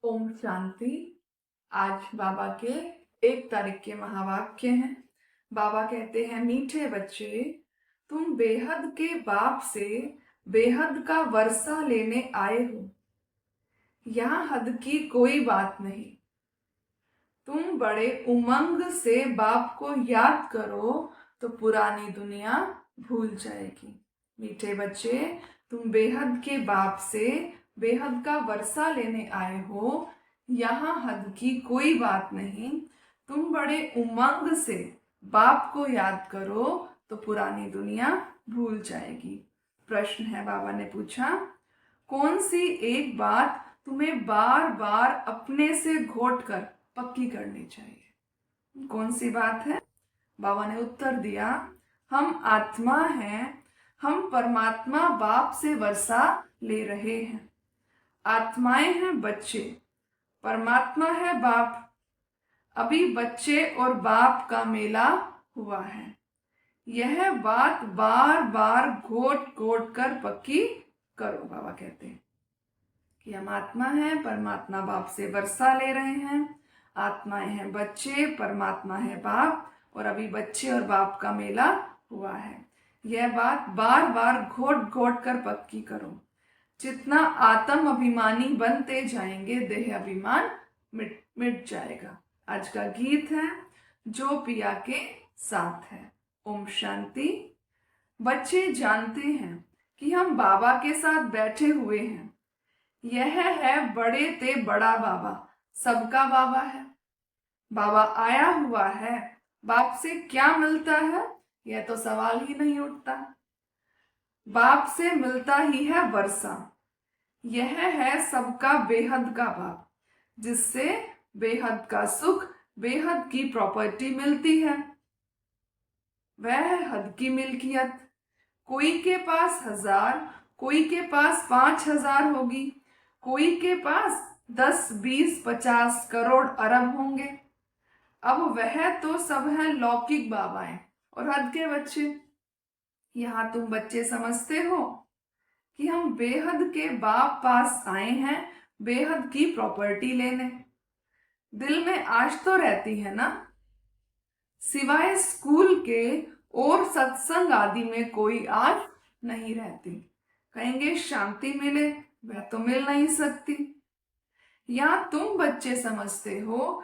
ओम शांति। आज बाबा के 1 तारीख के महावाक्य हैं। बाबा कहते हैं, मीठे बच्चे, तुम बेहद के बाप से बेहद का वर्षा लेने आए हो। यहाँ हद की कोई बात नहीं। तुम बड़े उमंग से बाप को याद करो तो पुरानी दुनिया भूल जाएगी। मीठे बच्चे, तुम बेहद के बाप से बेहद का वर्षा लेने आए हो। यहाँ हद की कोई बात नहीं। तुम बड़े उमंग से बाप को याद करो तो पुरानी दुनिया भूल जाएगी। प्रश्न है, बाबा ने पूछा, कौन सी एक बात तुम्हें बार बार अपने से घोट कर पक्की करनी चाहिए? कौन सी बात है? बाबा ने उत्तर दिया, हम आत्मा हैं, हम परमात्मा बाप से वर्षा ले रहे हैं। आत्माएं हैं बच्चे, परमात्मा है बाप। अभी बच्चे और बाप का मेला हुआ है। यह बात बार बार घोट घोट कर पक्की करो। बाबा कहते हैं कि हम आत्मा हैं, परमात्मा बाप से वर्षा ले रहे हैं। आत्माएं हैं बच्चे, परमात्मा है बाप, और अभी बच्चे और बाप का मेला हुआ है। यह बात बार बार घोट घोट कर पक्की करो। जितना आत्म अभिमानी बनते जाएंगे, देह अभिमान मिट मिट जाएगा। आज का गीत है, जो पिया के साथ है। ओम शांति। बच्चे जानते हैं कि हम बाबा के साथ बैठे हुए हैं। यह है बड़े ते बड़ा बाबा, सबका बाबा है। बाबा आया हुआ है, बाप से क्या मिलता है, यह तो सवाल ही नहीं उठता। बाप से मिलता ही है वर्षा। यह है सबका बेहद का बाप, जिससे बेहद का सुख, बेहद की प्रॉपर्टी मिलती है। वह है हद की मिल्कियत। कोई के पास 1000, कोई के पास 5000 होगी, कोई के पास 10, 20, 50 करोड़ अरब होंगे। अब वह तो सब है लौकिक बाबाएं और हद के बच्चे। यहाँ तुम बच्चे समझते हो कि हम बेहद के बाप पास आए हैं, बेहद की प्रॉपर्टी लेने। दिल में आश तो रहती है ना, सिवाय स्कूल के और सत्संग आदि में कोई आश नहीं रहती। कहेंगे शांति मिले, वह तो मिल नहीं सकती। या तुम बच्चे समझते हो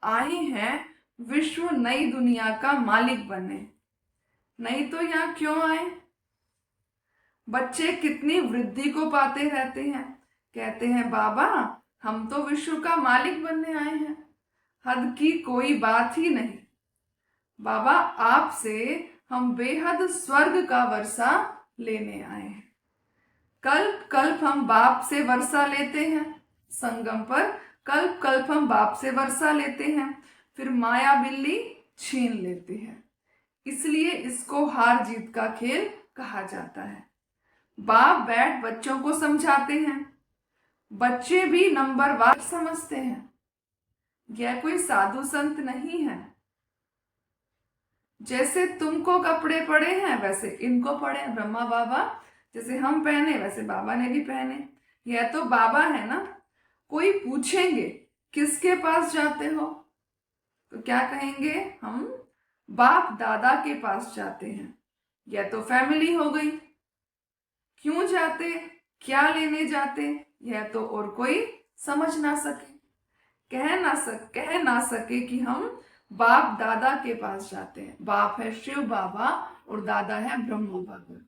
आए हैं विश्व नई दुनिया का मालिक बनने। नहीं तो यहाँ क्यों आए? बच्चे कितनी वृद्धि को पाते रहते हैं, कहते हैं बाबा हम तो विश्व का मालिक बनने आए हैं। हद की कोई बात ही नहीं। बाबा आपसे हम बेहद स्वर्ग का वर्षा लेने आए हैं। कल्प कल्प हम बाप से वर्षा लेते हैं। संगम पर कल्प कल्प हम बाप से वर्षा लेते हैं, फिर माया बिल्ली छीन लेते हैं। इसलिए इसको हार जीत का खेल कहा जाता है। बाप बैठ बच्चों को समझाते हैं। बच्चे भी नंबरवार समझते हैं। यह कोई साधु संत नहीं है। जैसे तुमको कपड़े पड़े हैं वैसे इनको पड़े। ब्रह्मा बाबा जैसे हम पहने वैसे बाबा ने भी पहने। यह तो बाबा है ना। कोई पूछेंगे किसके पास जाते हो, तो क्या कहेंगे? हम बाप दादा के पास जाते हैं। यह तो फैमिली हो गई। क्यों जाते, क्या लेने जाते, यह तो और कोई समझ ना सके, कह ना सके कि हम बाप दादा के पास जाते हैं। बाप है शिव बाबा और दादा है ब्रह्मा बाबा।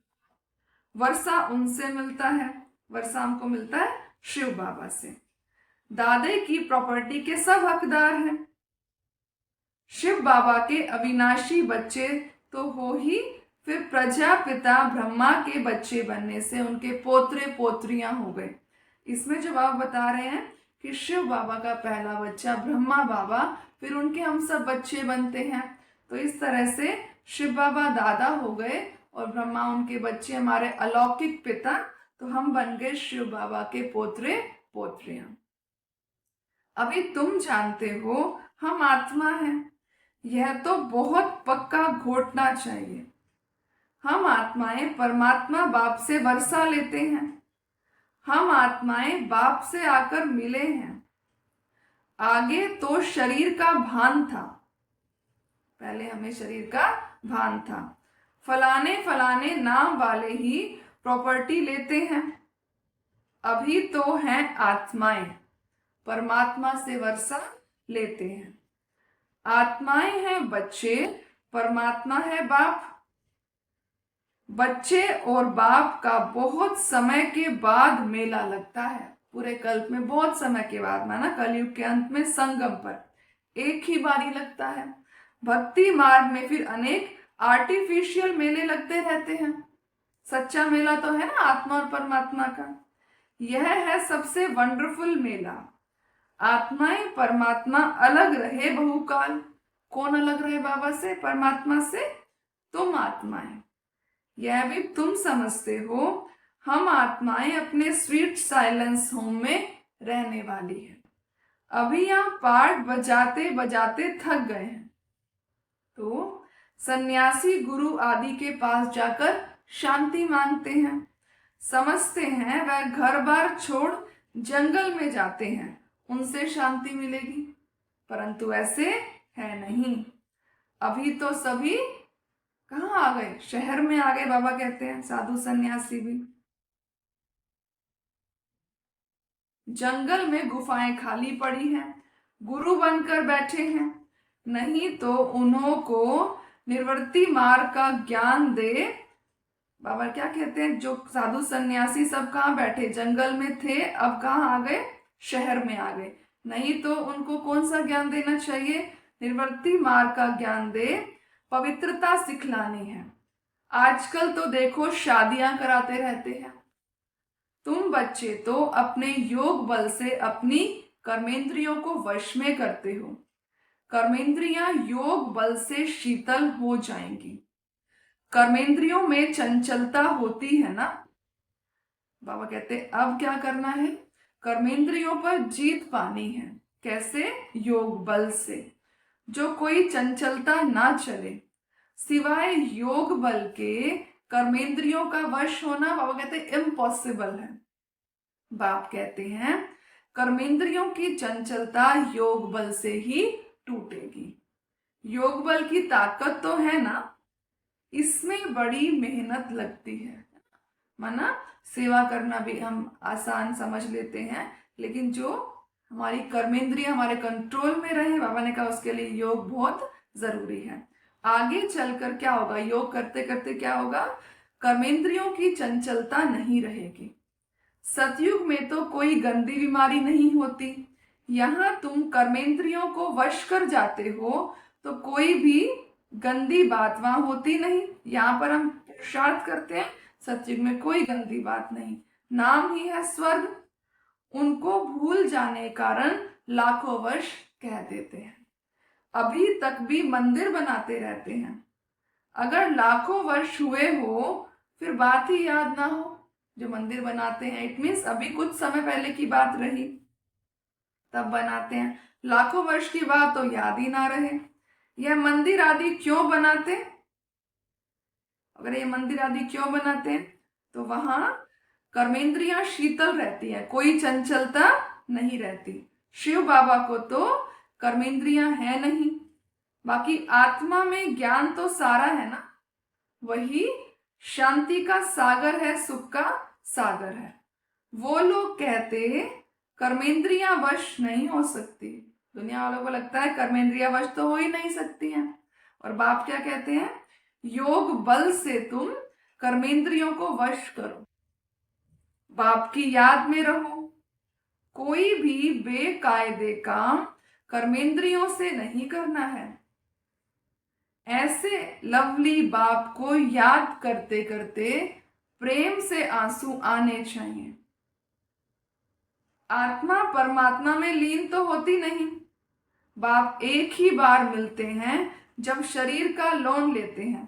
वर्षा उनसे मिलता है, वर्षा हमको मिलता है शिव बाबा से। दादे की प्रॉपर्टी के सब हकदार हैं। शिव बाबा के अविनाशी बच्चे तो हो ही, फिर प्रजापिता ब्रह्मा के बच्चे बनने से उनके पोत्रे पोत्रियां हो गए। इसमें जो बाबा बता रहे हैं कि शिव बाबा का पहला बच्चा ब्रह्मा बाबा, फिर उनके हम सब बच्चे बनते हैं। तो इस तरह से शिव बाबा दादा हो गए और ब्रह्मा उनके बच्चे, हमारे अलौकिक पिता। तो हम बन गए शिव बाबा के पोत्रे पोत्रियां। अभी तुम जानते हो हम आत्मा हैं, यह तो बहुत पक्का घोटना चाहिए। हम आत्माएं परमात्मा बाप से वर्षा लेते हैं। हम आत्माएं बाप से आकर मिले हैं, आगे तो शरीर का भान था, पहले हमें शरीर का भान था। फलाने फलाने नाम वाले ही प्रॉपर्टी लेते हैं। अभी तो हैं आत्माएं, परमात्मा से वर्षा लेते हैं। आत्माएं हैं बच्चे, परमात्मा है बाप। बच्चे और बाप का बहुत समय के बाद मेला लगता है, पूरे कल्प में बहुत समय के बाद, माना कलयुग के अंत में संगम पर एक ही बारी लगता है। भक्ति मार्ग में फिर अनेक आर्टिफिशियल मेले लगते रहते हैं। सच्चा मेला तो है ना आत्मा और परमात्मा का। यह है सबसे वंडरफुल मेला। आत्माएं परमात्मा अलग रहे बहुकाल। कौन अलग रहे बाबा से, परमात्मा से? तुम आत्माएं। यह भी तुम समझते हो, हम आत्माएं अपने स्वीट साइलेंस होम में रहने वाली है। अभी यहाँ पाठ बजाते बजाते थक गए हैं तो सन्यासी गुरु आदि के पास जाकर शांति मांगते हैं। समझते हैं वह घर बार छोड़ जंगल में जाते हैं, उनसे शांति मिलेगी, परंतु ऐसे है नहीं। अभी तो सभी कहाँ आ गए? शहर में आ गए बाबा कहते हैं, साधु सन्यासी भी। जंगल में गुफाएं खाली पड़ी हैं, गुरु बनकर बैठे हैं। नहीं तो उन्हों को निर्वर्ती मार्ग का ज्ञान दे। बाबा क्या कहते हैं, जो साधु सन्यासी सब कहाँ बैठे? जंगल में थे, अब कहाँ आ गए? शहर में आ गए। नहीं तो उनको कौन सा ज्ञान देना चाहिए? निर्वर्ती मार्ग का ज्ञान दे, पवित्रता सिखलानी है। आजकल तो देखो शादियां कराते रहते हैं। तुम बच्चे तो अपने योग बल से अपनी कर्मेंद्रियों को वश में करते हो। कर्मेंद्रियां योग बल से शीतल हो जाएंगी। कर्मेंद्रियों में चंचलता होती है ना। बाबा कहते अब क्या करना है? कर्मेंद्रियों पर जीत पानी है। कैसे? योग बल से। जो कोई चंचलता ना चले, सिवाय योग बल के कर्मेंद्रियों का वश होना, बाबा कहते इम्पॉसिबल है। बाप कहते हैं कर्मेंद्रियों की चंचलता योग बल से ही टूटेगी। योग बल की ताकत तो है ना, इसमें बड़ी मेहनत लगती है। माना सेवा करना भी हम आसान समझ लेते हैं, लेकिन जो हमारी कर्मेंद्रिय हमारे कंट्रोल में रहे, बाबा ने कहा उसके लिए योग बहुत जरूरी है। आगे चलकर क्या होगा? योग करते करते क्या होगा? कर्मेंद्रियों की चंचलता नहीं रहेगी। सतयुग में तो कोई गंदी बीमारी नहीं होती। यहाँ तुम कर्मेंद्रियों को वश कर जाते हो तो कोई भी गंदी बात वहां होती नहीं। यहाँ पर हम पुरुषार्थ करते हैं, सतयुग में कोई गंदी बात नहीं। नाम ही है स्वर्ग। उनको भूल जाने कारण लाखों वर्ष कह देते हैं। अभी तक भी मंदिर बनाते रहते हैं। अगर लाखों वर्ष हुए हो फिर बात ही याद ना हो। जो मंदिर बनाते हैं इट मीन्स अभी कुछ समय पहले की बात रही, तब बनाते हैं। लाखों वर्ष की बात तो याद ही ना रहे। यह मंदिर आदि क्यों बनाते? अगर ये मंदिर आदि क्यों बनाते हैं तो वहां कर्मेंद्रियां शीतल रहती है, कोई चंचलता नहीं रहती। शिव बाबा को तो कर्मेंद्रियां है नहीं, बाकी आत्मा में ज्ञान तो सारा है ना। वही शांति का सागर है, सुख का सागर है। वो लोग कहते कर्मेंद्रियां वश नहीं हो सकती। दुनिया वालों को लगता है कर्मेंद्रियां वश तो हो ही नहीं सकती हैं। और बाप क्या कहते हैं? योग बल से तुम कर्मेंद्रियों को वश करो, बाप की याद में रहो। कोई भी बेकायदे काम कर्मेंद्रियों से नहीं करना है। ऐसे लवली बाप को याद करते करते प्रेम से आंसू आने चाहिए। आत्मा परमात्मा में लीन तो होती नहीं। बाप एक ही बार मिलते हैं जब शरीर का लोन लेते हैं।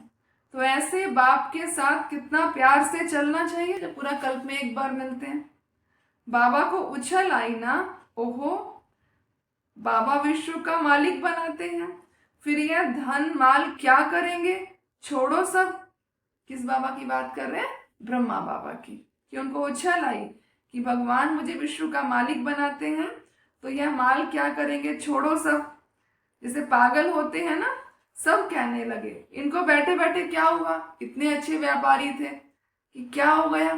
तो ऐसे बाप के साथ कितना प्यार से चलना चाहिए जब पूरा कल्प में एक बार मिलते हैं। बाबा को उछल आई ना, ओहो बाबा विश्व का मालिक बनाते हैं, फिर यह धन माल क्या करेंगे? छोड़ो सब। किस बाबा की बात कर रहे हैं? ब्रह्मा बाबा की। कि उनको उछल आई कि भगवान मुझे विश्व का मालिक बनाते हैं तो यह माल क्या करेंगे, छोड़ो सब, जैसे पागल होते हैं ना, सब कहने लगे इनको बैठे बैठे क्या हुआ, इतने अच्छे व्यापारी थे कि क्या हो गया,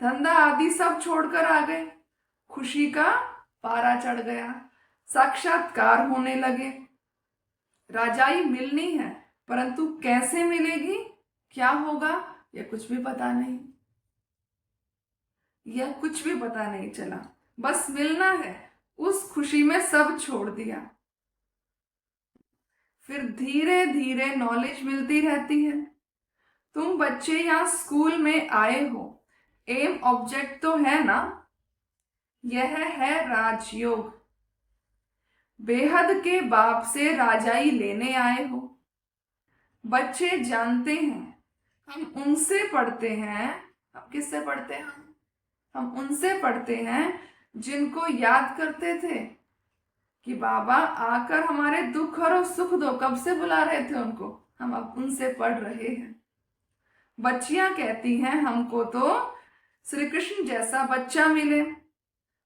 धंधा आदि सब छोड़कर आ गए। खुशी का पारा चढ़ गया, साक्षात्कार होने लगे। राजाई मिलनी है, परंतु कैसे मिलेगी, क्या होगा, यह कुछ भी पता नहीं, यह कुछ भी पता नहीं चला। बस मिलना है, उस खुशी में सब छोड़ दिया। फिर धीरे धीरे नॉलेज मिलती रहती है। तुम बच्चे यहाँ स्कूल में आए हो, एम ऑब्जेक्ट तो है ना, यह है राजयोग। बेहद के बाप से राजाई लेने आए हो। बच्चे जानते हैं हम उनसे पढ़ते हैं, हम किससे पढ़ते हैं, हम उनसे पढ़ते हैं जिनको याद करते थे कि बाबा आकर हमारे दुख और सुख दो, कब से बुला रहे थे उनको, हम अब उनसे पढ़ रहे हैं। बच्चियां कहती हैं हमको तो श्री कृष्ण जैसा बच्चा मिले।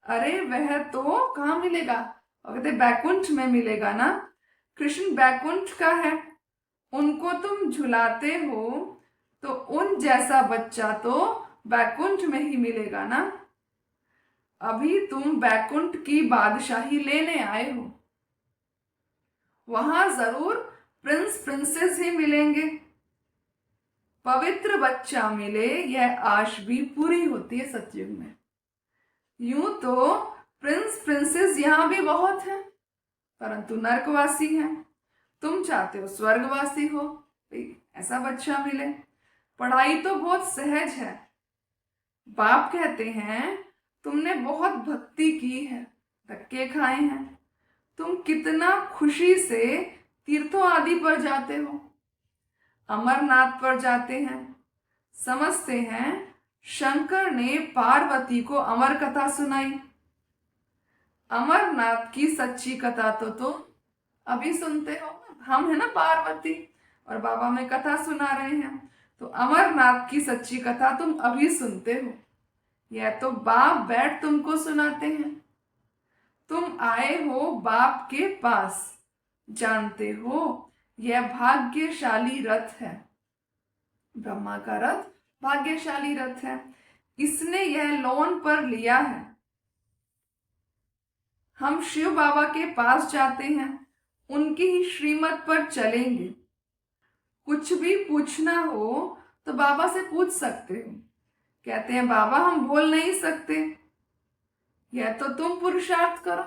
अरे वह तो कहाँ मिलेगा, और कहते बैकुंठ में मिलेगा ना, कृष्ण बैकुंठ का है, उनको तुम झुलाते हो तो उन जैसा बच्चा तो बैकुंठ में ही मिलेगा ना। अभी तुम बैकुंठ की बादशाही लेने आए हो, वहां जरूर प्रिंस प्रिंसेस ही मिलेंगे। पवित्र बच्चा मिले, यह आश भी पूरी होती है सतयुग में। यूं तो प्रिंस प्रिंसेस यहां भी बहुत हैं, परंतु नरकवासी हैं। तुम चाहते हो स्वर्गवासी हो, ऐसा बच्चा मिले। पढ़ाई तो बहुत सहज है। बाप कहते हैं तुमने बहुत भक्ति की है, धक्के खाए हैं, तुम कितना खुशी से तीर्थों आदि पर जाते हो, अमरनाथ पर जाते हैं। समझते हैं शंकर ने पार्वती को अमर कथा सुनाई। अमरनाथ की सच्ची कथा तो तुम अभी सुनते हो, हम है ना पार्वती, और बाबा में कथा सुना रहे हैं, तो अमरनाथ की सच्ची कथा तुम अभी सुनते हो। यह तो बाप बैठ तुमको सुनाते हैं। तुम आए हो बाप के पास, जानते हो यह भाग्यशाली रथ है। ब्रह्मा का रथ भाग्यशाली रथ है, इसने यह लोन पर लिया है। हम शिव बाबा के पास जाते हैं, उनकी ही श्रीमत पर चलेंगे। कुछ भी पूछना हो तो बाबा से पूछ सकते हो। कहते हैं बाबा हम बोल नहीं सकते, यह तो तुम पुरुषार्थ करो,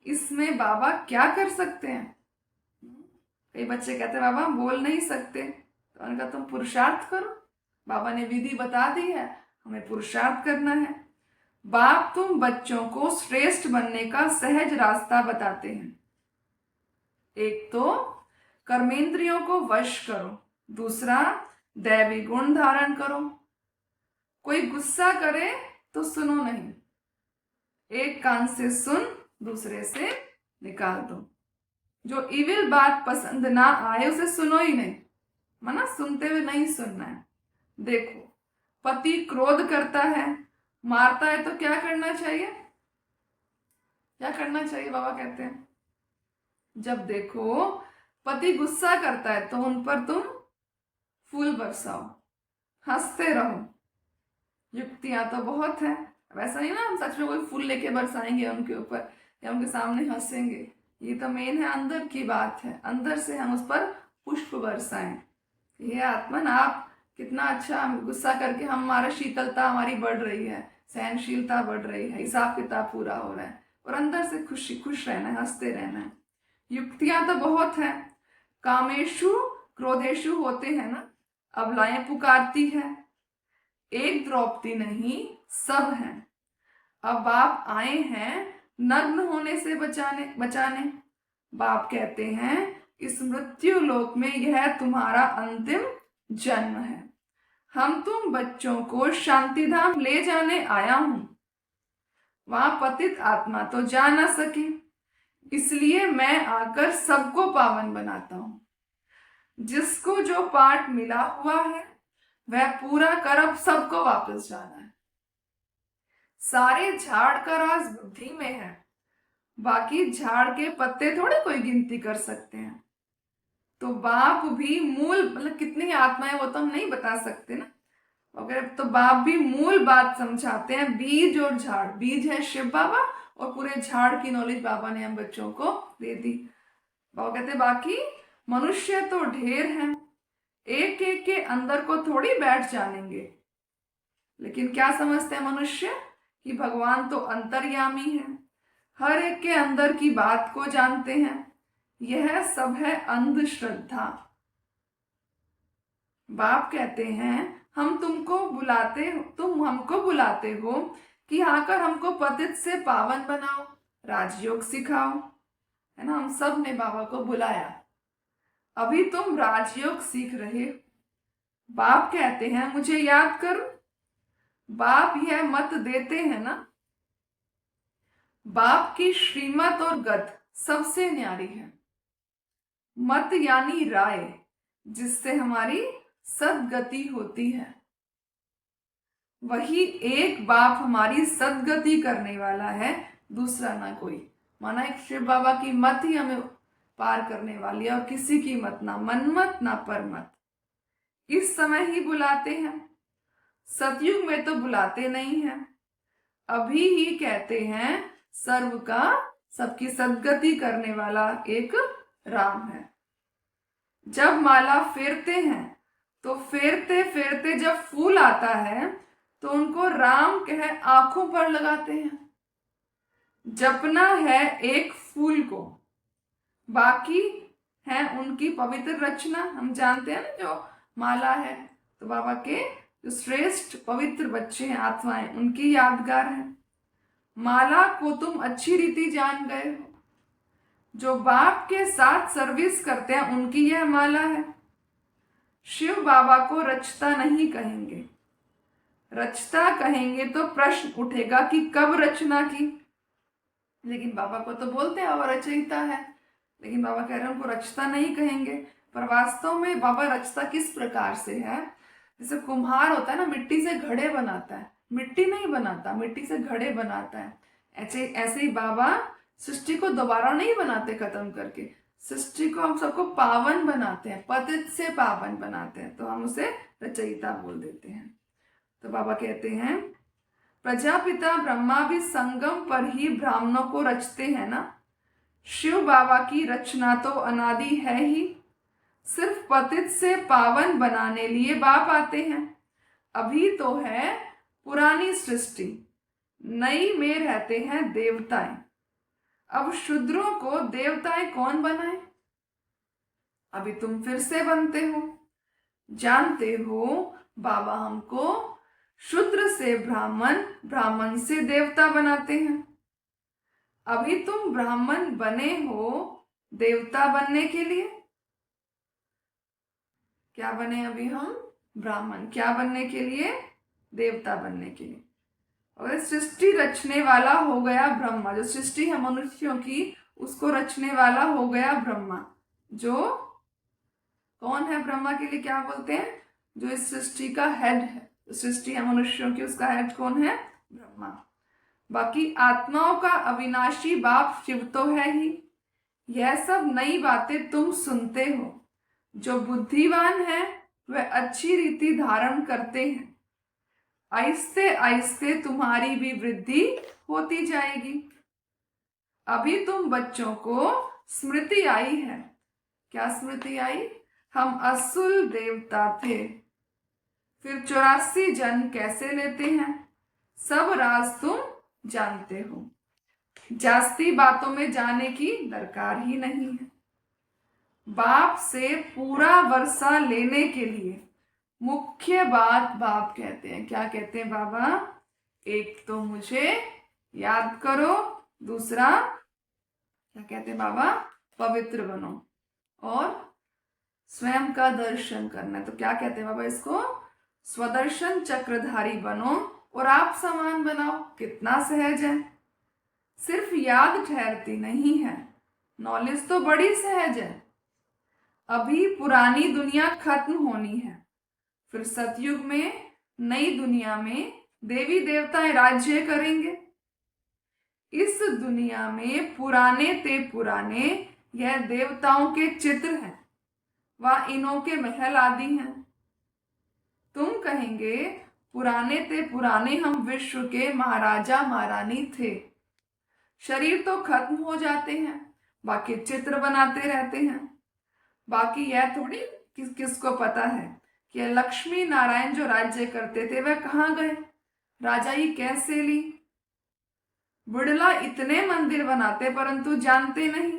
इसमें बाबा क्या कर सकते हैं। कई बच्चे कहते हैं बाबा हम बोल नहीं सकते, तो उनका तुम पुरुषार्थ करो, बाबा ने विधि बता दी है, हमें पुरुषार्थ करना है। बाप तुम बच्चों को श्रेष्ठ बनने का सहज रास्ता बताते हैं। एक तो कर्मेंद्रियों को वश करो, दूसरा दैवी गुण धारण करो। कोई गुस्सा करे तो सुनो नहीं, एक कान से सुन दूसरे से निकाल दो। जो इविल बात पसंद ना आए उसे सुनो ही नहीं, मना सुनते हुए नहीं सुनना है। देखो पति क्रोध करता है, मारता है, तो क्या करना चाहिए, क्या करना चाहिए, बाबा कहते हैं जब देखो पति गुस्सा करता है तो उन पर तुम फूल बरसाओ, हंसते रहो। युक्तियां तो बहुत है, वैसा ही ना हम सच में कोई फूल लेके बरसाएंगे उनके ऊपर या उनके सामने हंसेंगे, ये तो मेन है अंदर की बात है, अंदर से हम उस पर पुष्प बरसाएं। ये आत्मन आप कितना अच्छा, गुस्सा करके हमारा शीतलता हमारी बढ़ रही है, सहनशीलता बढ़ रही है, हिसाब किताब पूरा हो रहा है, और अंदर से खुश रहना है, हंसते रहना है। युक्तियां तो बहुत है, कामेशु क्रोधेशु होते हैं ना, अबलाएं पुकारती है, एक द्रौपदी नहीं सब हैं। अब आप आए हैं नग्न होने से बचाने। बाप कहते हैं इस मृत्यु लोक में यह तुम्हारा अंतिम जन्म है। हम तुम बच्चों को शांति धाम ले जाने आया हूं, वहां पतित आत्मा तो जा ना सके, इसलिए मैं आकर सबको पावन बनाता हूं। जिसको जो पाठ मिला हुआ है वह पूरा कर, अब सबको वापस जाना है। सारे झाड़ का राज बुद्धि में है, बाकी झाड़ के पत्ते थोड़े कोई गिनती कर सकते हैं। तो बाप भी मूल, मतलब कितनी आत्माएं वो तो हम नहीं बता सकते ना, अगर तो बाप भी मूल बात समझाते हैं। बीज और झाड़, बीज है शिव बाबा और पूरे झाड़ की नॉलेज बाबा ने हम बच्चों को दे दी। बाबा कहते बाकी मनुष्य तो ढेर हैं, एक एक के अंदर को थोड़ी बैठ जानेंगे। लेकिन क्या समझते हैं मनुष्य कि भगवान तो अंतर्यामी है, हर एक के अंदर की बात को जानते हैं। यह सब है अंधश्रद्धा। बाप कहते हैं हम तुमको बुलाते, तुम हमको बुलाते हो कि आकर हमको पतित से पावन बनाओ, राजयोग सिखाओ, है ना। हम सब ने बाबा को बुलाया, अभी तुम राजयोग सीख रहे हो। बाप कहते हैं मुझे याद करो। बाप यह मत देते हैं ना, बाप की श्रीमत और गत सबसे न्यारी है। मत यानी राय, जिससे हमारी सदगति होती है। वही एक बाप हमारी सदगति करने वाला है, दूसरा ना कोई। माना एक शिव बाबा की मत ही हमें पार करने वाली है, और किसी की मत, ना मनमत ना परमत। इस समय ही बुलाते हैं, सतयुग में तो बुलाते नहीं हैं। अभी ही कहते हैं सर्व का, सबकी सदगति करने वाला एक राम है। जब माला फेरते हैं तो फेरते फेरते जब फूल आता है तो उनको राम कह आंखों पर लगाते हैं। जपना है एक फूल को, बाकी है उनकी पवित्र रचना। हम जानते हैं ना, जो माला है तो बाबा के जो श्रेष्ठ पवित्र बच्चे हैं, आत्माएं, उनकी यादगार है। माला को तुम अच्छी रीति जान गए हो, जो बाप के साथ सर्विस करते हैं उनकी यह माला है। शिव बाबा को रचता नहीं कहेंगे, रचता कहेंगे तो प्रश्न उठेगा कि कब रचना की। लेकिन बाबा को तो बोलते हैं बाबा रचयिता है, लेकिन बाबा कह रहे हैं उनको रचता नहीं कहेंगे। पर वास्तव में बाबा रचता किस प्रकार से है, जैसे कुम्हार होता है ना, मिट्टी से घड़े बनाता है, मिट्टी नहीं बनाता, मिट्टी से घड़े बनाता है। ऐसे ऐसे ही बाबा सृष्टि को दोबारा नहीं बनाते खत्म करके, सृष्टि को हम सबको पावन बनाते हैं, पतित से पावन बनाते हैं, तो हम उसे रचयिता बोल देते हैं। तो बाबा कहते हैं प्रजापिता ब्रह्मा भी संगम पर ही ब्राह्मणों को रचते हैं ना। शिव बाबा की रचना तो अनादि है ही, सिर्फ पतित से पावन बनाने लिए बाप आते हैं। अभी तो है पुरानी सृष्टि, नई में रहते हैं देवताएं। अब शूद्रों को देवताएं कौन बनाए, अभी तुम फिर से बनते हो। जानते हो बाबा हमको शूद्र से ब्राह्मण, ब्राह्मण से देवता बनाते हैं। अभी तुम ब्राह्मण बने हो देवता बनने के लिए। क्या बने अभी हम? ब्राह्मण। क्या बनने के लिए? देवता बनने के लिए। और सृष्टि रचने वाला हो गया ब्रह्मा, जो सृष्टि है मनुष्यों की उसको रचने वाला हो गया ब्रह्मा। जो कौन है ब्रह्मा के लिए क्या बोलते हैं? जो इस सृष्टि का हेड है, सृष्टि है मनुष्यों की, उसका हेड कौन है? ब्रह्मा। बाकी आत्माओं का अविनाशी बाप शिव तो है ही। यह सब नई बातें तुम सुनते हो। जो बुद्धिवान है वह अच्छी रीति धारण करते हैं। आहिस्ते आहिस्ते तुम्हारी भी वृद्धि होती जाएगी। अभी तुम बच्चों को स्मृति आई है। क्या स्मृति आई? हम असुर देवता थे, फिर 84 जन्म कैसे लेते हैं, सब राज तुम जानते हो। जास्ती बातों में जाने की दरकार ही नहीं है। बाप से पूरा वर्षा लेने के लिए मुख्य बात बाप कहते हैं। क्या कहते हैं बाबा? एक तो मुझे याद करो, दूसरा क्या कहते हैं बाबा? पवित्र बनो, और स्वयं का दर्शन करना। तो क्या कहते हैं बाबा इसको? स्वदर्शन चक्रधारी बनो और आप समान बनाओ। कितना सहज है, सिर्फ याद ठहरती नहीं है, नॉलेज तो बड़ी सहज है। अभी पुरानी दुनिया खत्म होनी है, फिर सतयुग में नई दुनिया में देवी देवताएं राज्य करेंगे। इस दुनिया में पुराने ते पुराने यह देवताओं के चित्र हैं, वह इनों के महल आदि हैं। तुम कहेंगे पुराने ते पुराने हम विश्व के महाराजा महारानी थे। शरीर तो खत्म हो जाते हैं, बाकी चित्र बनाते रहते हैं। बाकी यह थोड़ी किसको पता है कि लक्ष्मी नारायण जो राज्य करते थे वह कहाँ गए, राजाई कैसे ली। बुढ़ला इतने मंदिर बनाते परंतु जानते नहीं,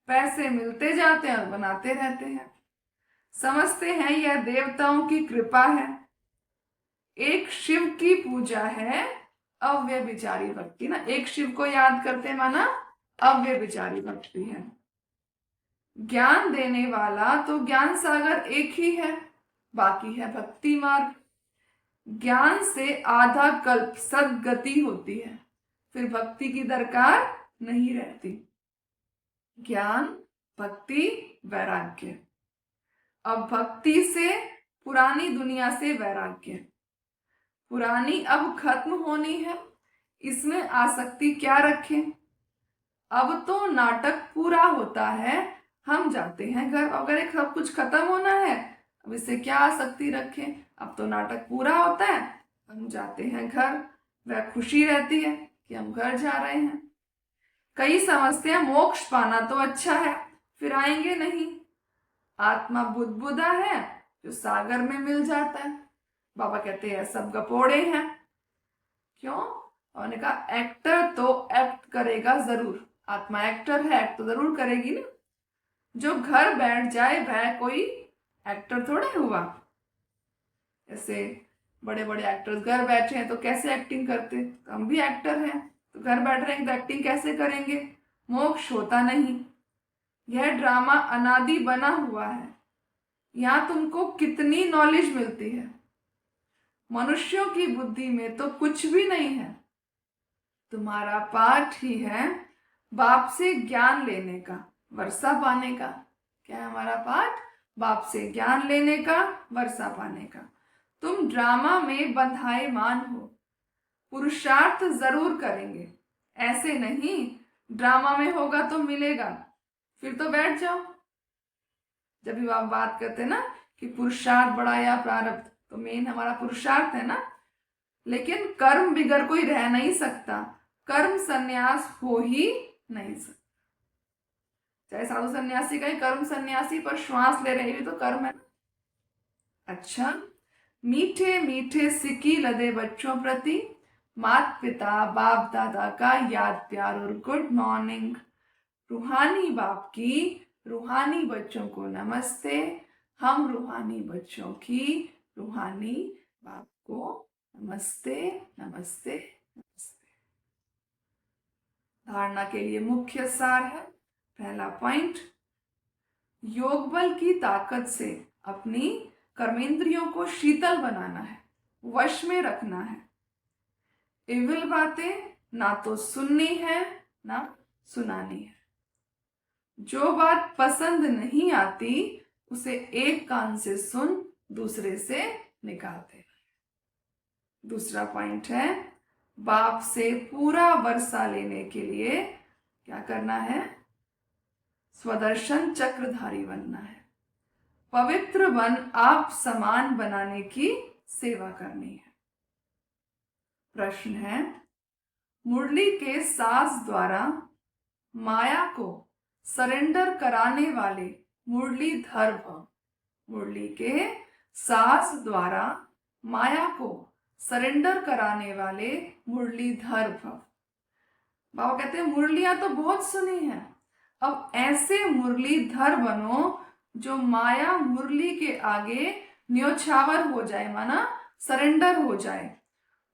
पैसे मिलते जाते हैं और बनाते रहते हैं। समझते हैं यह देवताओं की कृपा है। एक शिव की पूजा है अव्यभिचारी भक्ति ना, एक शिव को याद करते माना अव्यभिचारी भक्ति है। ज्ञान देने वाला तो ज्ञान सागर एक ही है, बाकी है भक्ति मार्ग। ज्ञान से आधा कल्प सद्गति होती है, फिर भक्ति की दरकार नहीं रहती। ज्ञान, भक्ति, वैराग्य। अब भक्ति से पुरानी दुनिया से वैराग्य। पुरानी अब खत्म होनी है, इसमें आसक्ति क्या रखें। अब तो नाटक पूरा होता है, हम जाते हैं घर। अगर एक सब कुछ खत्म होना है, अब इससे क्या आसक्ति रखें। अब तो नाटक पूरा होता है, हम जाते हैं घर। वह खुशी रहती है कि हम घर जा रहे हैं। कई समझते हैं मोक्ष पाना तो अच्छा है, फिर आएंगे नहीं। आत्मा बुदबुदा है जो सागर में मिल जाता है। बाबा कहते हैं सब गपोड़े हैं। क्यों? उन्होंने कहा एक्टर तो एक्ट करेगा जरूर। आत्मा एक्टर है, एक्ट तो जरूर करेगी ना। जो घर बैठ जाए वह कोई एक्टर थोड़ा हुआ। ऐसे बड़े बड़े एक्टर्स घर बैठे हैं तो कैसे एक्टिंग करते, तो हम भी एक्टर हैं। तो घर बैठ रहे हैं तो एक्टिंग कैसे करेंगे। मोक्ष होता नहीं। यह ड्रामा अनादि बना हुआ है। यहाँ तुमको कितनी नॉलेज मिलती है। मनुष्यों की बुद्धि में तो कुछ भी नहीं है। तुम्हारा पाठ ही है बाप से ज्ञान लेने का, वर्षा पाने का। क्या है हमारा पाठ? बाप से ज्ञान लेने का, वर्षा पाने का। तुम ड्रामा में बंधाएमान हो, पुरुषार्थ जरूर करेंगे। ऐसे नहीं ड्रामा में होगा तो मिलेगा, फिर तो बैठ जाओ। जब भी आप बात करते ना कि पुरुषार्थ बड़ा या प्रारब्ध, तो मेन हमारा पुरुषार्थ है ना। लेकिन कर्म बिगर कोई रह नहीं सकता, कर्म संन्यास हो ही नहीं सकता। चाहे साधु सन्यासी का ही कर्म सन्यासी पर श्वास ले रहे भी तो कर्म है ना। अच्छा, मीठे मीठे सिक्की लदे बच्चों प्रति माता पिता बाप दादा का याद प्यार और गुड मॉर्निंग। रूहानी बाप की रूहानी बच्चों को नमस्ते। हम रूहानी बच्चों की रूहानी बाप को नमस्ते नमस्ते नमस्ते। धारणा के लिए मुख्य सार है। पहला पॉइंट, योग बल की ताकत से अपनी कर्मेंद्रियों को शीतल बनाना है, वश में रखना है। इविल बातें ना तो सुननी है ना सुनानी है। जो बात पसंद नहीं आती उसे एक कान से सुन, दूसरे से निकालते। दूसरा पॉइंट है, बाप से पूरा वर्षा लेने के लिए क्या करना है? स्वदर्शन चक्रधारी बनना है। पवित्र वन आप समान बनाने की सेवा करनी है। प्रश्न है, मुरली के साज द्वारा माया को सरेंडर कराने वाले मुरलीधर भव। मुरली के साज द्वारा माया को सरेंडर कराने वाले मुरलीधर भव। बाबा कहते हैं मुरलियां तो बहुत सुनी हैं, अब ऐसे मुरलीधर बनो जो माया मुरली के आगे न्योछावर हो जाए, माना सरेंडर हो जाए।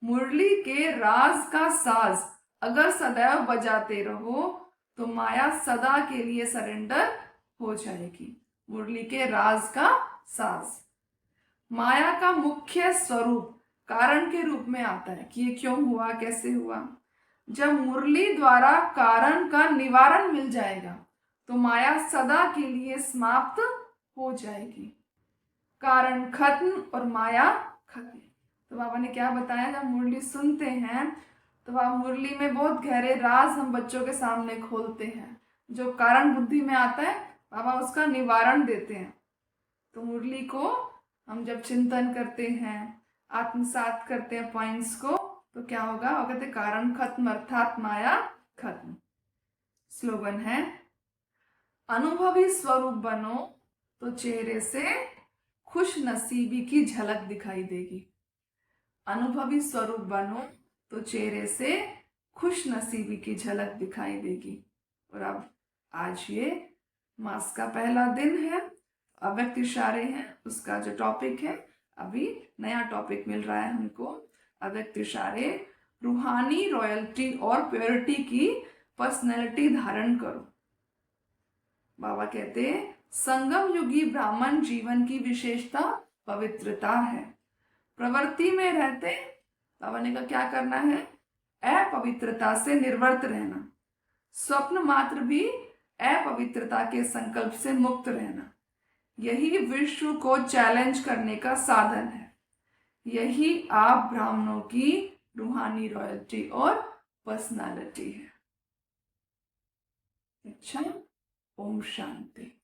मुरली के राज का साज अगर सदैव बजाते रहो तो माया सदा के लिए सरेंडर हो जाएगी। मुरली के राज का साज माया का मुख्य स्वरूप कारण के रूप में आता है कि ये क्यों हुआ, कैसे हुआ। जब मुरली द्वारा कारण का निवारण मिल जाएगा तो माया सदा के लिए समाप्त हो जाएगी। कारण खत्म और माया खत्म। तो बाबा ने क्या बताया, जब मुरली सुनते हैं तो वह मुरली में बहुत गहरे राज हम बच्चों के सामने खोलते हैं, जो कारण बुद्धि में आता है बाबा उसका निवारण देते हैं। तो मुरली को हम जब चिंतन करते हैं, आत्मसात करते हैं पॉइंट्स को, तो क्या होगा? वो कहते कारण खत्म अर्थात माया खत्म। स्लोगन है, अनुभवी स्वरूप बनो तो चेहरे से खुश नसीबी की झलक दिखाई देगी। अनुभवी स्वरूप बनो तो चेहरे से खुश नसीबी की झलक दिखाई देगी। और अब आज ये मास का पहला दिन है, अव्यक्त इशारे हैं, उसका जो टॉपिक है, अभी नया टॉपिक मिल रहा है हमको, अव्यक्त इशारे, रूहानी रॉयल्टी और प्योरिटी की पर्सनैलिटी धारण करो। बाबा कहते हैं संगम युगी ब्राह्मण जीवन की विशेषता पवित्रता है। प्रवृत्ति में रहते बाबा ने कहा क्या करना है? अपवित्रता से निर्वर्त रहना, स्वप्न मात्र भी अपवित्रता के संकल्प से मुक्त रहना। यही विश्व को चैलेंज करने का साधन है। यही आप ब्राह्मणों की रूहानी रॉयल्टी और पर्सनालिटी है। अच्छा, ओम शांति।